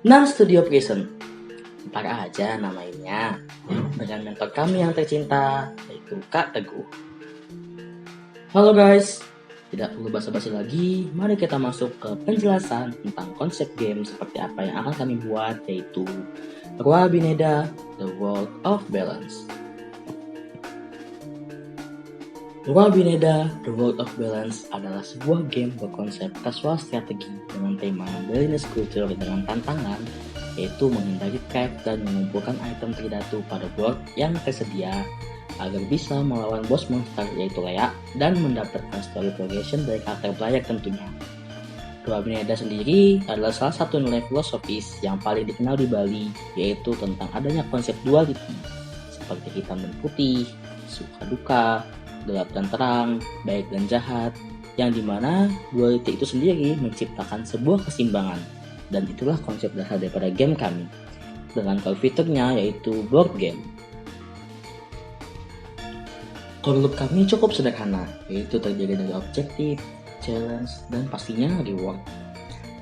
Nah, Studio Prison, ntar aja namanya, dengan mentor kami yang tercinta, yaitu Kak Teguh. Halo guys, tidak perlu basa-basi lagi, mari kita masuk ke penjelasan tentang konsep game seperti apa yang akan kami buat, yaitu Rua Bineda, The World of Balance. Rua Bineda, The World of Balance adalah sebuah game berkonsep casual strategi dengan tema Balinese Culture dengan tantangan, yaitu menghindari trap dan mengumpulkan item terdatu pada board yang tersedia agar bisa melawan boss monster yaitu Lea dan mendapatkan story progression dari karakter player tentunya. Rua Bineda sendiri adalah salah satu nilai filosofis yang paling dikenal di Bali, yaitu tentang adanya konsep duality seperti hitam dan putih, suka duka, gelap dan terang, baik dan jahat, yang dimana duality itu sendiri menciptakan sebuah keseimbangan, dan itulah konsep dasar daripada game kami, dengan core fiturnya yaitu board game. Core loop kami cukup sederhana, yaitu terdiri dari objektif, challenge, dan pastinya reward.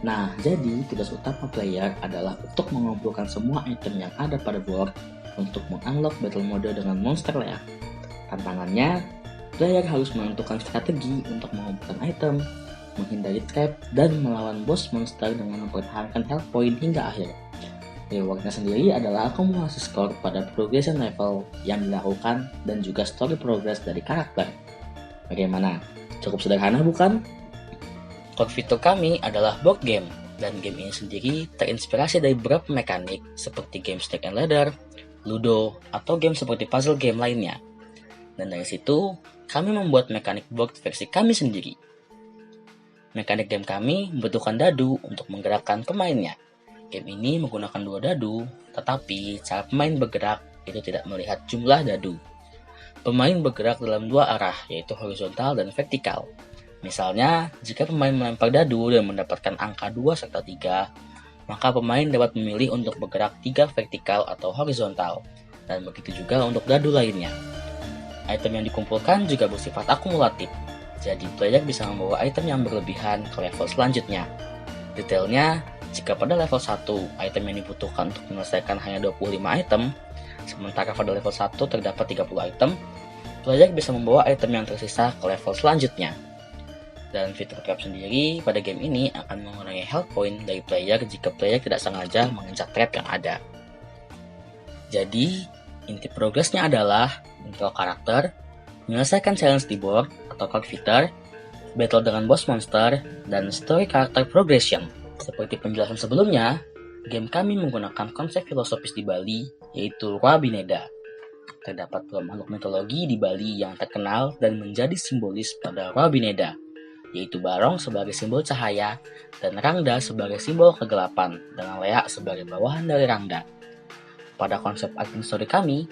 Nah, jadi tugas utama player adalah untuk mengumpulkan semua item yang ada pada board untuk mengunlock battle mode dengan monster Lea. Tantangannya, player harus menentukan strategi untuk mengumpulkan item, menghindari trap, dan melawan boss monster dengan mempertahankan health point hingga akhir. Rewardnya sendiri adalah akumulasi skor pada progression level yang dilakukan dan juga story progress dari karakter. Bagaimana? Cukup sederhana bukan? Core fitur kami adalah board game, dan game ini sendiri terinspirasi dari beberapa mekanik seperti game Snake and Ladder, Ludo, atau game seperti puzzle game lainnya. Dan dari situ, kami membuat mekanik board versi kami sendiri. Mekanik game kami membutuhkan dadu untuk menggerakkan pemainnya. Game ini menggunakan 2 dadu, tetapi cara pemain bergerak itu tidak melihat jumlah dadu. Pemain bergerak dalam 2 arah, yaitu horizontal dan vertikal. Misalnya, jika pemain melempar dadu dan mendapatkan angka 2 serta 3, maka pemain dapat memilih untuk bergerak 3 vertikal atau horizontal, dan begitu juga untuk dadu lainnya. Item yang dikumpulkan juga bersifat akumulatif, jadi player bisa membawa item yang berlebihan ke level selanjutnya. Detailnya, jika pada level 1, item yang dibutuhkan untuk menyelesaikan hanya 25 item, sementara pada level 1 terdapat 30 item, player bisa membawa item yang tersisa ke level selanjutnya. Dan fitur trap sendiri pada game ini akan mengurangi health point dari player jika player tidak sengaja menginjak trap yang ada. Jadi, inti progresnya adalah intro karakter, menyelesaikan challenge di board atau core fitur, battle dengan boss monster, dan story character progression. Seperti penjelasan sebelumnya, game kami menggunakan konsep filosofis di Bali, yaitu Rua Bineda. Terdapat dua makhluk mitologi di Bali yang terkenal dan menjadi simbolis pada Rua Bineda, yaitu Barong sebagai simbol cahaya dan Rangda sebagai simbol kegelapan, dengan Lea sebagai bawahan dari Rangda. Pada konsep item story kami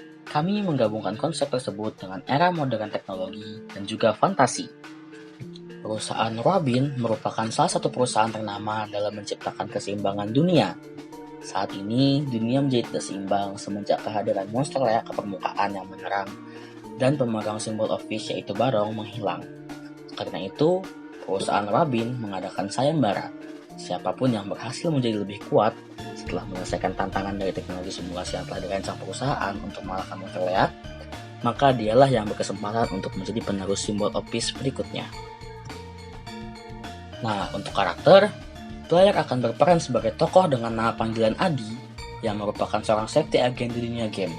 menggabungkan konsep tersebut dengan era modern teknologi dan juga fantasi. Perusahaan Robin merupakan salah satu perusahaan ternama dalam menciptakan keseimbangan dunia. Saat ini, dunia menjadi tidak seimbang semenjak kehadiran monster Lea ke permukaan yang menyerang dan pemegang simbol of fish yaitu Barong menghilang. Karena itu, perusahaan Robin mengadakan sayembara. Siapapun yang berhasil menjadi lebih kuat setelah menyelesaikan tantangan dari teknologi simulasi yang telah dirancang perusahaan untuk mengalahkan monster Lea, maka dialah yang berkesempatan untuk menjadi penerus simbol of fish berikutnya. Nah, untuk karakter, player akan berperan sebagai tokoh dengan nama panggilan Adi yang merupakan seorang safety agent di dunia game.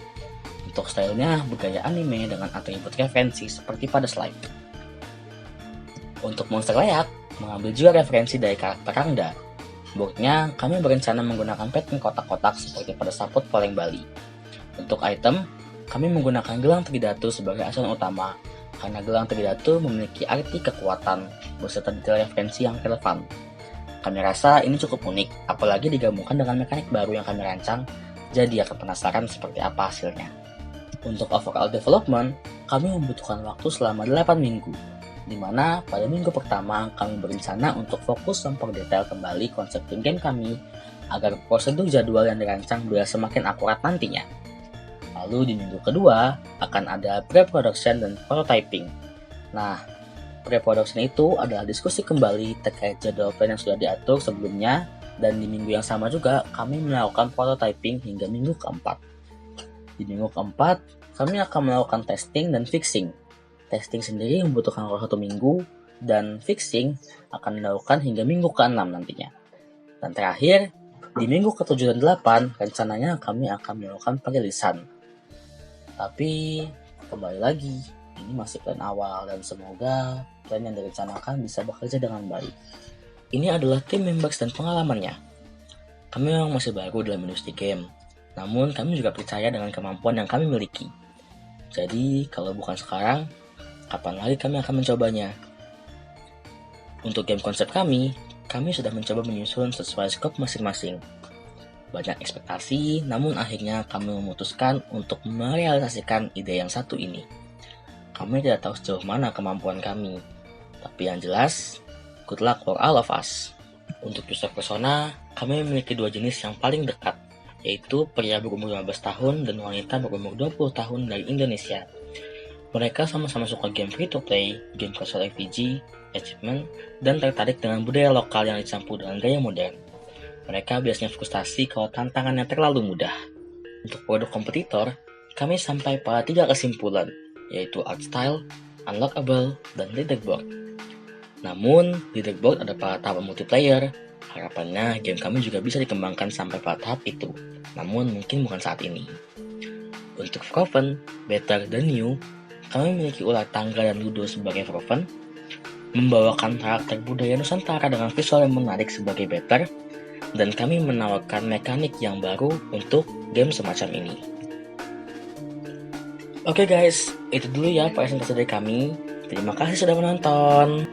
Untuk stylenya bergaya anime dengan atribut referensi seperti pada slide. Untuk monster layak, mengambil juga referensi dari karakter Rangda. Boardnya, kami berencana menggunakan pattern kotak-kotak seperti pada saput Poleng Bali. Untuk item, kami menggunakan gelang tridatu sebagai acuan utama, karena gelang tridatu memiliki arti kekuatan beserta detail referensi yang relevan. Kami rasa ini cukup unik, apalagi digabungkan dengan mekanik baru yang kami rancang, jadi akan penasaran seperti apa hasilnya. Untuk overall development, kami membutuhkan waktu selama 8 minggu, di mana pada minggu pertama kami berencana untuk fokus memperdetail kembali konsep game kami agar prosedur jadwal yang dirancang bisa semakin akurat nantinya. Lalu di minggu kedua akan ada pre-production dan prototyping. Nah, pre-production itu adalah diskusi kembali terkait jadwal plan yang sudah diatur sebelumnya Dan di minggu yang sama juga, kami melakukan prototyping hingga minggu keempat. Di minggu keempat, kami akan melakukan testing dan fixing. Testing sendiri membutuhkan waktu 1 minggu, dan fixing akan dilakukan hingga minggu ke-6 nantinya. Dan terakhir, di minggu ke-7 dan 8, rencananya kami akan melakukan perilisan. Tapi, kembali lagi, ini masih plan awal dan semoga plan yang direncanakan bisa bekerja dengan baik. Ini adalah tim members dan pengalamannya. Kami memang masih baru dalam industri game, namun kami juga percaya dengan kemampuan yang kami miliki. Jadi, kalau bukan sekarang, kapan lagi kami akan mencobanya? Untuk game konsep kami sudah mencoba menyusun sesuai skop masing-masing. Banyak ekspektasi, namun akhirnya kami memutuskan untuk merealisasikan ide yang satu ini. Kami tidak tahu sejauh mana kemampuan kami, tapi yang jelas, good luck for all of us. Untuk user persona, kami memiliki 2 jenis yang paling dekat, yaitu pria berumur 15 tahun dan wanita berumur 20 tahun dari Indonesia. Mereka sama-sama suka game free-to-play, game casual RPG, achievement, dan tertarik dengan budaya lokal yang dicampur dengan gaya modern. Mereka biasanya frustasi kalau tantangannya terlalu mudah. Untuk produk kompetitor, kami sampai pada 3 kesimpulan, yaitu art style, unlockable, dan leaderboard. Namun, leaderboard ada pada tahap multiplayer. Harapannya game kami juga bisa dikembangkan sampai pada tahap itu, namun mungkin bukan saat ini. Untuk Frozen, Better, dan New, kami memiliki ular tangga dan ludo sebagai Frozen, membawakan karakter budaya Nusantara dengan visual yang menarik sebagai Better, dan kami menawarkan mekanik yang baru untuk game semacam ini. Oke guys, itu dulu ya presentasi dari kami. Terima kasih sudah menonton.